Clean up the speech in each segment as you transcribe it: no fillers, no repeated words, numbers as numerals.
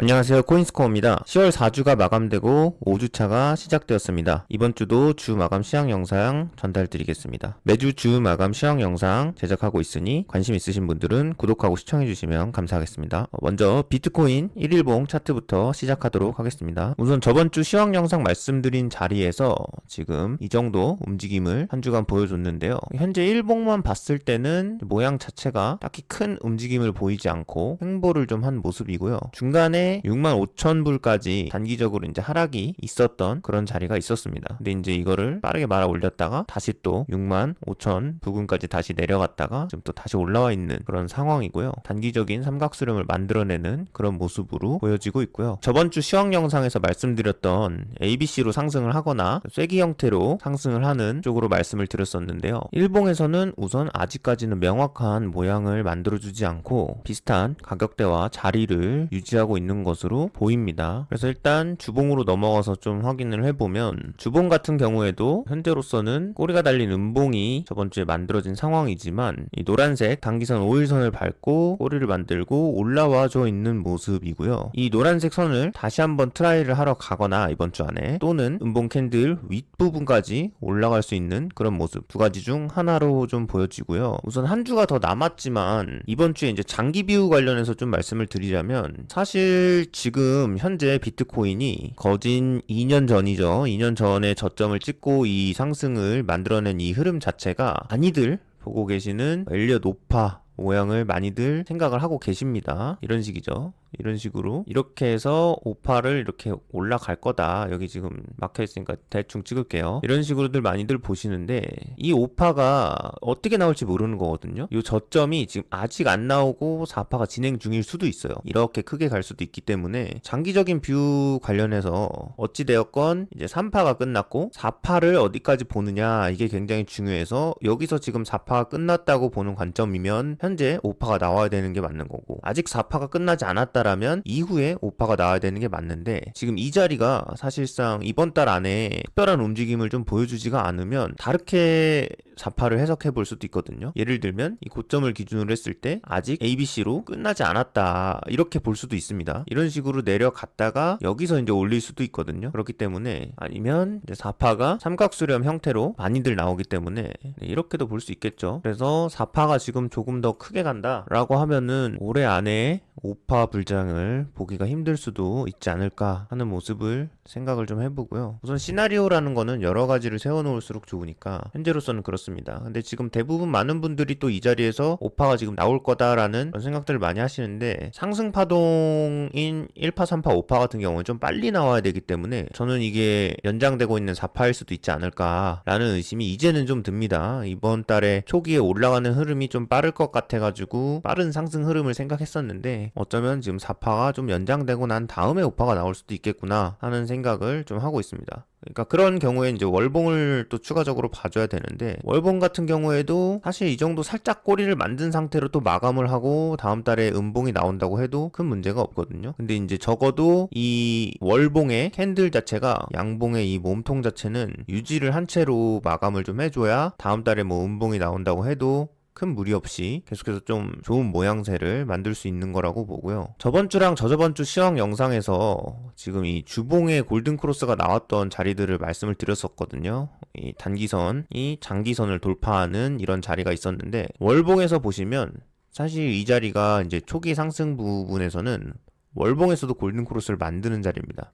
안녕하세요, 코인스코어입니다. 10월 4주가 마감되고 5주차가 시작되었습니다. 이번 주도 주 마감 시황 영상 전달드리겠습니다. 매주 주 마감 시황 영상 제작하고 있으니 관심 있으신 분들은 구독하고 시청해주시면 감사하겠습니다. 먼저 비트코인 1일봉 차트부터 시작하도록 하겠습니다. 우선 저번 주 시황 영상 말씀드린 자리에서 지금 이 정도 움직임을 한 주간 보여줬는데요. 현재 1봉만 봤을 때는 모양 자체가 딱히 큰 움직임을 보이지 않고 횡보를 좀 한 모습이고요. 중간에 65,000불까지 단기적으로 이제 하락이 있었던 그런 자리가 있었습니다. 근데 이제 이거를 빠르게 말아 올렸다가 다시 또 65,000 부근까지 다시 내려갔다가 지금 또 다시 올라와 있는 그런 상황이고요. 단기적인 삼각수렴을 만들어내는 그런 모습으로 보여지고 있고요. 저번 주 시황 영상에서 말씀드렸던 ABC로 상승을 하거나 쐐기 형태로 상승을 하는 쪽으로 말씀을 드렸었는데요. 일봉에서는 우선 아직까지는 명확한 모양을 만들어주지 않고 비슷한 가격대와 자리를 유지하고 있는 것으로 보입니다. 그래서 일단 주봉으로 넘어가서 좀 확인을 해보면 주봉 같은 경우에도 현재로서는 꼬리가 달린 음봉이 저번 주에 만들어진 상황이지만 이 노란색 단기선 5일선을 밟고 꼬리를 만들고 올라와줘 있는 모습이고요. 이 노란색 선을 다시 한번 트라이를 하러 가거나 이번 주 안에 또는 음봉 캔들 윗부분까지 올라갈 수 있는 그런 모습 두 가지 중 하나로 좀 보여지고요. 우선 한 주가 더 남았지만 이번 주에 이제 장기 비유 관련해서 좀 말씀을 드리자면 사실 지금 현재 비트코인이 거진 2년 전이죠. 2년 전에 저점을 찍고 이 상승을 만들어낸 이 흐름 자체가 많이들 보고 계시는 엘리엇 오파 모양을 많이들 생각을 하고 계십니다. 이런 식이죠. 이런 식으로 이렇게 해서 오파를 이렇게 올라갈 거다. 여기 지금 막혀 있으니까 대충 찍을게요. 이런 식으로들 많이들 보시는데 이 오파가 어떻게 나올지 모르는 거거든요. 이 저점이 지금 아직 안 나오고 4파가 진행 중일 수도 있어요. 이렇게 크게 갈 수도 있기 때문에 장기적인 뷰 관련해서 어찌되었건 이제 3파가 끝났고 4파를 어디까지 보느냐 이게 굉장히 중요해서 여기서 지금 4파가 끝났다고 보는 관점이면 현재 5파가 나와야 되는 게 맞는 거고 아직 4파가 끝나지 않았다 라면 이후에 5파가 나와야 되는 게 맞는데 지금 이 자리가 사실상 이번 달 안에 특별한 움직임을 좀 보여주지가 않으면 다르게 4파를 해석해 볼 수도 있거든요. 예를 들면 이 고점을 기준으로 했을 때 아직 ABC로 끝나지 않았다 이렇게 볼 수도 있습니다. 이런 식으로 내려갔다가 여기서 이제 올릴 수도 있거든요. 그렇기 때문에 아니면 이제 4파가 삼각수렴 형태로 많이들 나오기 때문에 이렇게도 볼 수 있겠죠. 그래서 4파가 지금 조금 더 크게 간다 라고 하면은 올해 안에 5파 불장을 보기가 힘들 수도 있지 않을까 하는 모습을 생각을 좀 해보고요. 우선 시나리오라는 거는 여러 가지를 세워놓을수록 좋으니까 현재로서는 그렇습니다. 근데 지금 대부분 많은 분들이 또 이 자리에서 5파가 지금 나올 거다라는 그런 생각들을 많이 하시는데 상승 파동인 1파, 3파, 5파 같은 경우는 좀 빨리 나와야 되기 때문에 저는 이게 연장되고 있는 4파일 수도 있지 않을까라는 의심이 이제는 좀 듭니다. 이번 달에 초기에 올라가는 흐름이 좀 빠를 것 같아가지고 빠른 상승 흐름을 생각했었는데 어쩌면 지금 4파가 좀 연장되고 난 다음에 5파가 나올 수도 있겠구나 하는 생각을 좀 하고 있습니다. 그러니까 그런 경우에 이제 월봉을 또 추가적으로 봐줘야 되는데 월봉 같은 경우에도 사실 이 정도 살짝 꼬리를 만든 상태로 또 마감을 하고 다음 달에 음봉이 나온다고 해도 큰 문제가 없거든요. 근데 이제 적어도 이 월봉의 캔들 자체가 양봉의 이 몸통 자체는 유지를 한 채로 마감을 좀 해줘야 다음 달에 뭐 음봉이 나온다고 해도 큰 무리 없이 계속해서 좀 좋은 모양새를 만들 수 있는 거라고 보고요. 저번 주랑 저저번 주 시황 영상에서 지금 이 주봉의 골든 크로스가 나왔던 자리들을 말씀을 드렸었거든요. 이 단기선이 장기선을 돌파하는 이런 자리가 있었는데 월봉에서 보시면 사실 이 자리가 이제 초기 상승 부분에서는 월봉에서도 골든 크로스를 만드는 자리입니다.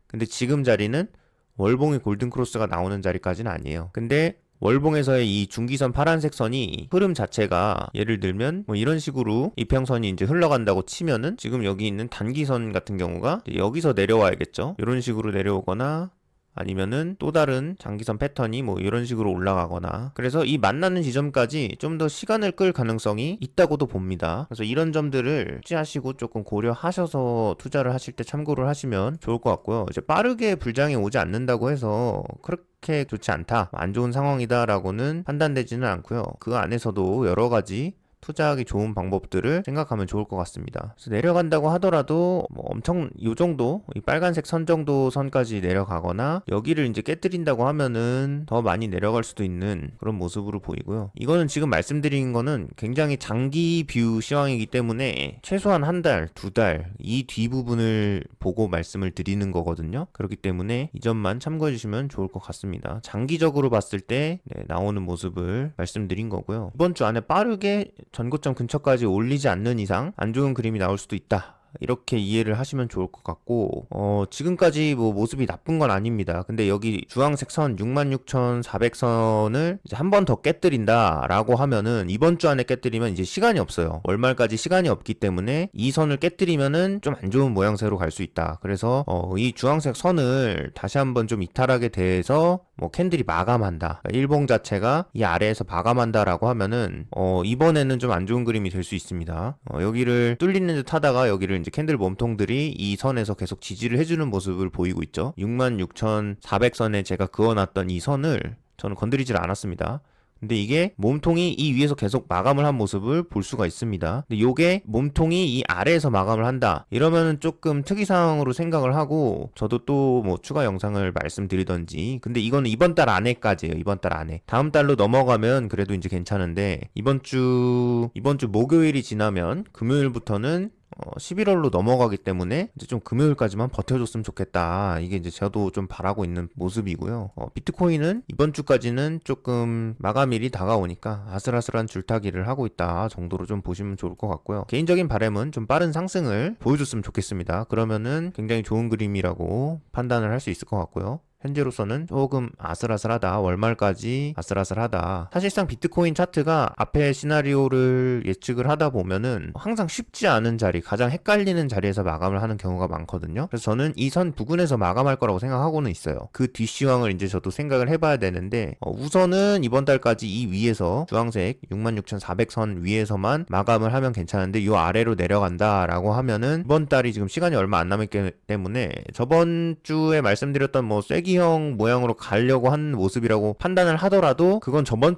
근데 지금 자리는 월봉의 골든 크로스가 나오는 자리까지는 아니에요. 근데 월봉에서의 이 중기선 파란색 선이 흐름 자체가 예를 들면 뭐 이런 식으로 이평선이 이제 흘러간다고 치면은 지금 여기 있는 단기선 같은 경우가 여기서 내려와야겠죠. 이런 식으로 내려오거나 아니면은 또 다른 장기선 패턴이 뭐 이런 식으로 올라가거나 그래서 이 만나는 지점까지 좀 더 시간을 끌 가능성이 있다고도 봅니다. 그래서 이런 점들을 취하시고 조금 고려하셔서 투자를 하실 때 참고를 하시면 좋을 것 같고요. 이제 빠르게 불장이 오지 않는다고 해서 그렇게 좋지 않다, 안 좋은 상황이다 라고는 판단되지는 않고요. 그 안에서도 여러 가지 투자하기 좋은 방법들을 생각하면 좋을 것 같습니다. 그래서 내려간다고 하더라도 뭐 엄청 요 정도, 이 빨간색 선 정도 선까지 내려가거나 여기를 이제 깨뜨린다고 하면은 더 많이 내려갈 수도 있는 그런 모습으로 보이고요. 이거는 지금 말씀드린 거는 굉장히 장기 뷰 시황이기 때문에 최소한 한 달, 두 달 이 뒷부분을 보고 말씀을 드리는 거거든요. 그렇기 때문에 이 점만 참고해 주시면 좋을 것 같습니다. 장기적으로 봤을 때 나오는 모습을 말씀드린 거고요. 이번 주 안에 빠르게 전고점 근처까지 올리지 않는 이상 안 좋은 그림이 나올 수도 있다. 이렇게 이해를 하시면 좋을 것 같고, 지금까지 뭐 모습이 나쁜 건 아닙니다. 근데 여기 주황색 선 66,400선을 이제 한 번 더 깨뜨린다 라고 하면은 이번 주 안에 깨뜨리면 이제 시간이 없어요. 월말까지 시간이 없기 때문에 이 선을 깨뜨리면은 좀 안 좋은 모양새로 갈 수 있다. 그래서 이 주황색 선을 다시 한번 좀 이탈하게 돼서 뭐 캔들이 마감한다. 그러니까 일봉 자체가 이 아래에서 마감한다 라고 하면은 이번에는 좀 안 좋은 그림이 될 수 있습니다. 여기를 뚫리는 듯 하다가 여기를 이제 캔들 몸통들이 이 선에서 계속 지지를 해주는 모습을 보이고 있죠. 66,400선에 제가 그어놨던 이 선을 저는 건드리질 않았습니다. 근데 이게 몸통이 이 위에서 계속 마감을 한 모습을 볼 수가 있습니다. 근데 요게 몸통이 이 아래에서 마감을 한다. 이러면은 조금 특이사항으로 생각을 하고 저도 또 뭐 추가 영상을 말씀드리던지. 근데 이거는 이번 달 안에까지예요. 이번 달 안에. 다음 달로 넘어가면 그래도 이제 괜찮은데 이번 주 목요일이 지나면 금요일부터는 11월로 넘어가기 때문에 이제 좀 금요일까지만 버텨줬으면 좋겠다. 이게 이제 저도 좀 바라고 있는 모습이고요. 비트코인은 이번 주까지는 조금 마감일이 다가오니까 아슬아슬한 줄타기를 하고 있다 정도로 좀 보시면 좋을 것 같고요. 개인적인 바람은 좀 빠른 상승을 보여줬으면 좋겠습니다. 그러면은 굉장히 좋은 그림이라고 판단을 할 수 있을 것 같고요. 현재로서는 조금 아슬아슬하다. 월말까지 아슬아슬하다. 사실상 비트코인 차트가 앞에 시나리오를 예측을 하다 보면은 항상 쉽지 않은 자리, 가장 헷갈리는 자리에서 마감을 하는 경우가 많거든요. 그래서 저는 이 선 부근에서 마감할 거라고 생각하고는 있어요. 그 뒷시황을 이제 저도 생각을 해봐야 되는데 우선은 이번 달까지 이 위에서 주황색 66,400선 위에서만 마감을 하면 괜찮은데 이 아래로 내려간다라고 하면은 이번 달이 지금 시간이 얼마 안 남았기 때문에 저번 주에 말씀드렸던 뭐 쐐기형 모양으로 가려고 한 모습이라고 판단을 하더라도 이건 저번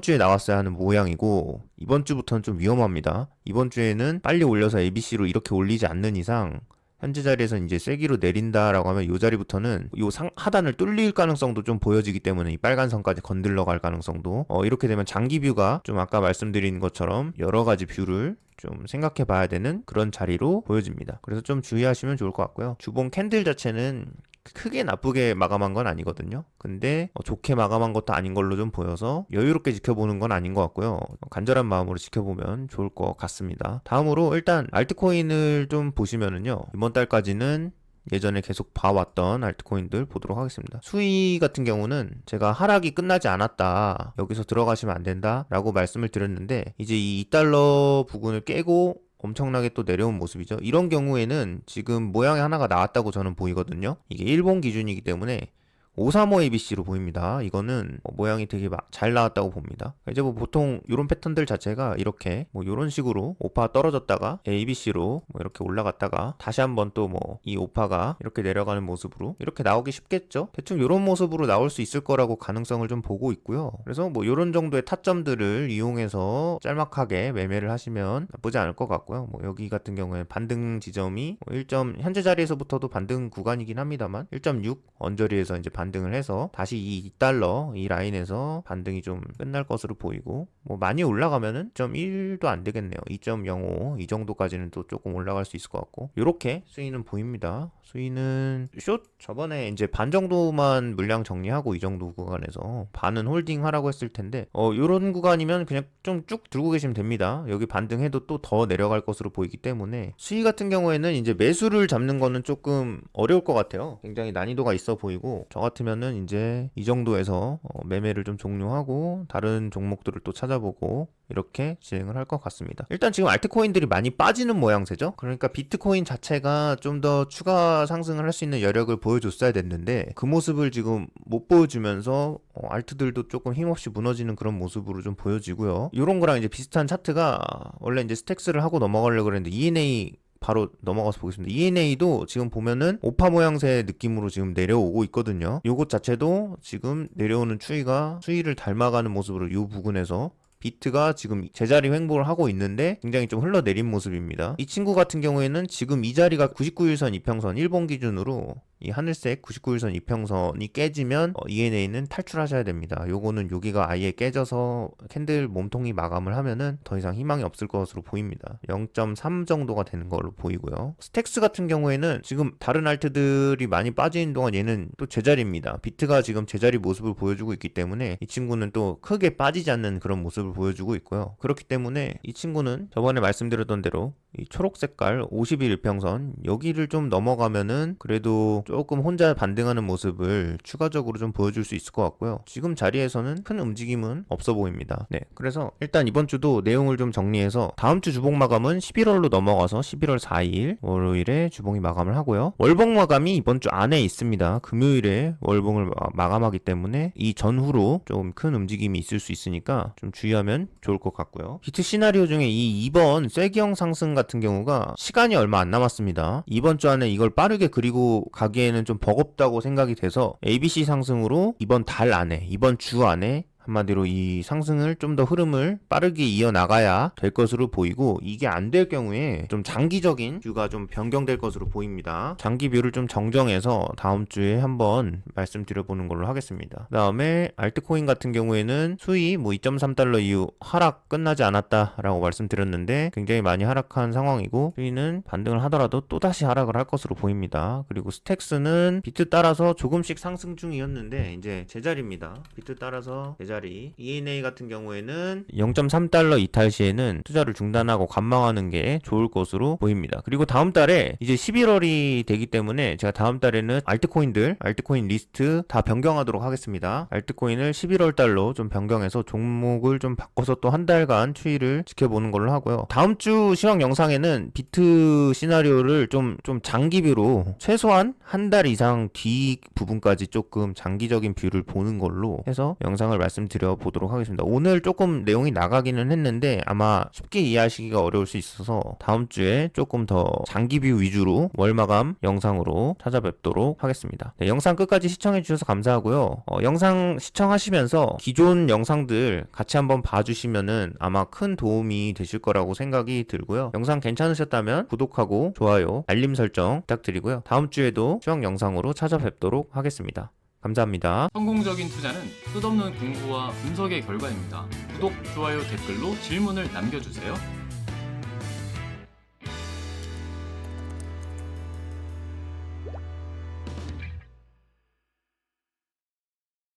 주에 나왔어야 하는 모양이고 이번 주부터는 좀 위험합니다. 이번 주에는 빨리 올려서 ABC로 이렇게 올리지 않는 이상 현재 자리에서 이제 쐐기로 내린다라고 하면 이 자리부터는 이 하단을 뚫릴 가능성도 좀 보여지기 때문에 이 빨간 선까지 건들러 갈 가능성도 이렇게 되면 장기 뷰가 좀 아까 말씀드린 것처럼 여러 가지 뷰를 좀 생각해 봐야 되는 그런 자리로 보여집니다. 그래서 좀 주의하시면 좋을 것 같고요. 주봉 캔들 자체는 크게 나쁘게 마감한 건 아니거든요. 근데 좋게 마감한 것도 아닌 걸로 좀 보여서 여유롭게 지켜보는 건 아닌 것 같고요. 간절한 마음으로 지켜보면 좋을 것 같습니다. 다음으로 일단 알트코인을 좀 보시면은요. 이번 달까지는 예전에 계속 봐왔던 알트코인들 보도록 하겠습니다. 수위 같은 경우는 제가 하락이 끝나지 않았다. 여기서 들어가시면 안 된다. 라고 말씀을 드렸는데 이제 이 2달러 부근을 깨고 엄청나게 또 내려온 모습이죠. 이런 경우에는 지금 모양이 하나가 나왔다고 저는 보이거든요. 이게 일본 기준이기 때문에 535ABC로 보입니다. 이거는 모양이 되게 잘 나왔다고 봅니다. 이제 뭐 보통 이런 패턴들 자체가 이렇게 뭐 이런 식으로 오파 떨어졌다가 ABC로 뭐 이렇게 올라갔다가 다시 한번 또 뭐 이 오파가 이렇게 내려가는 모습으로 이렇게 나오기 쉽겠죠. 대충 이런 모습으로 나올 수 있을 거라고 가능성을 좀 보고 있고요. 그래서 뭐 이런 정도의 타점들을 이용해서 짤막하게 매매를 하시면 나쁘지 않을 것 같고요. 뭐 여기 같은 경우에 반등 지점이 1점 현재 자리에서부터도 반등 구간이긴 합니다만 1.6 언저리에서 이제 반등을 해서 다시 이 2달러 이 라인에서 반등이 좀 끝날 것으로 보이고 뭐 많이 올라가면은 2.1도 안 되겠네요. 2.05 이 정도까지는 또 조금 올라갈 수 있을 것 같고 이렇게 수위는 보입니다. 수위는 숏 저번에 이제 반 정도만 물량 정리하고 이 정도 구간에서 반은 홀딩 하라고 했을 텐데 요런 구간이면 그냥 좀 쭉 들고 계시면 됩니다. 여기 반등해도 또 더 내려갈 것으로 보이기 때문에 수위 같은 경우에는 이제 매수를 잡는 거는 조금 어려울 것 같아요. 굉장히 난이도가 있어 보이고 저 같으면은 이제 이 정도에서 매매를 좀 종료하고 다른 종목들을 또 찾아보고 이렇게 진행을 할 것 같습니다. 일단 지금 알트코인들이 많이 빠지는 모양새죠. 그러니까 비트코인 자체가 좀 더 추가 상승을 할 수 있는 여력을 보여줬어야 됐는데 그 모습을 지금 못 보여주면서 알트들도 조금 힘없이 무너지는 그런 모습으로 좀 보여지고요. 이런 거랑 이제 비슷한 차트가 원래 이제 스택스를 하고 넘어가려고 그랬는데 ENA 바로 넘어가서 보겠습니다. ENA도 지금 보면은 오파 모양새 느낌으로 지금 내려오고 있거든요. 요것 자체도 지금 내려오는 추이가 수위를 닮아가는 모습으로 이 부근에서 비트가 지금 제자리 횡보를 하고 있는데 굉장히 좀 흘러내린 모습입니다. 이 친구 같은 경우에는 지금 이 자리가 99일선 이평선 일본 기준으로 이 하늘색 99일선 이평선이 깨지면 ENA는 탈출하셔야 됩니다. 요거는 여기가 아예 깨져서 캔들 몸통이 마감을 하면은 더 이상 희망이 없을 것으로 보입니다. 0.3 정도가 되는 걸로 보이고요. 스택스 같은 경우에는 지금 다른 알트들이 많이 빠지는 동안 얘는 또 제자리입니다. 비트가 지금 제자리 모습을 보여주고 있기 때문에 이 친구는 또 크게 빠지지 않는 그런 모습을 보여주고 있고요. 그렇기 때문에 이 친구는 저번에 말씀드렸던 대로 이 초록 색깔 50일 이평선 여기를 좀 넘어가면은 그래도 조금 혼자 반등하는 모습을 추가적으로 좀 보여줄 수 있을 것 같고요. 지금 자리에서는 큰 움직임은 없어 보입니다. 네, 그래서 일단 이번 주도 내용을 좀 정리해서 다음 주 주봉 마감은 11월로 넘어가서 11월 4일 월요일에 주봉이 마감을 하고요. 월봉 마감이 이번 주 안에 있습니다. 금요일에 월봉을 마감하기 때문에 이 전후로 좀 큰 움직임이 있을 수 있으니까 좀 주의하면 좋을 것 같고요. 비트 시나리오 중에 이 2번 쐐기형 상승 같은 경우가 시간이 얼마 안 남았습니다. 이번 주 안에 이걸 빠르게 그리고 가기에는 좀 버겁다고 생각이 돼서 ABC 상승으로 이번 달 안에, 이번 주 안에 한마디로 이 상승을 좀 더 흐름을 빠르게 이어나가야 될 것으로 보이고, 이게 안 될 경우에 좀 장기적인 뷰가 좀 변경될 것으로 보입니다. 장기 뷰를 좀 정정해서 다음 주에 한번 말씀드려보는 걸로 하겠습니다. 그 다음에 알트코인 같은 경우에는 수위 뭐 2.3달러 이후 하락 끝나지 않았다라고 말씀드렸는데 굉장히 많이 하락한 상황이고, 수위는 반등을 하더라도 또다시 하락을 할 것으로 보입니다. 그리고 스택스는 비트 따라서 조금씩 상승 중이었는데 이제 제자리입니다. 비트 따라서 제자리. ENA 같은 경우에는 0.3달러 이탈 시에는 투자를 중단하고 관망하는 게 좋을 것으로 보입니다. 그리고 다음 달에 이제 11월이 되기 때문에 제가 다음 달에는 알트코인 리스트 다 변경하도록 하겠습니다. 알트코인을 11월 달로 좀 변경해서 종목을 좀 바꿔서 또 한 달간 추이를 지켜보는 걸로 하고요. 다음 주 시황 영상에는 비트 시나리오를 좀 장기 뷰로 최소한 한 달 이상 뒤 부분까지 조금 장기적인 뷰를 보는 걸로 해서 영상을 말씀드려 보도록 하겠습니다. 오늘 조금 내용이 나가기는 했는데 아마 쉽게 이해하시기가 어려울 수 있어서 다음 주에 조금 더 장기 뷰 위주로 월마감 영상으로 찾아뵙도록 하겠습니다. 네, 영상 끝까지 시청해 주셔서 감사하고요. 영상 시청하시면서 기존 영상들 같이 한번 봐주시면은 아마 큰 도움이 되실 거라고 생각이 들고요. 영상 괜찮으셨다면 구독하고 좋아요, 알림 설정 부탁드리고요. 다음 주에도 수영 영상으로 찾아뵙도록 하겠습니다. 감사합니다. 성공적인 투자는 끝없는 공부와 분석의 결과입니다. 구독, 좋아요, 댓글로 질문을 남겨주세요.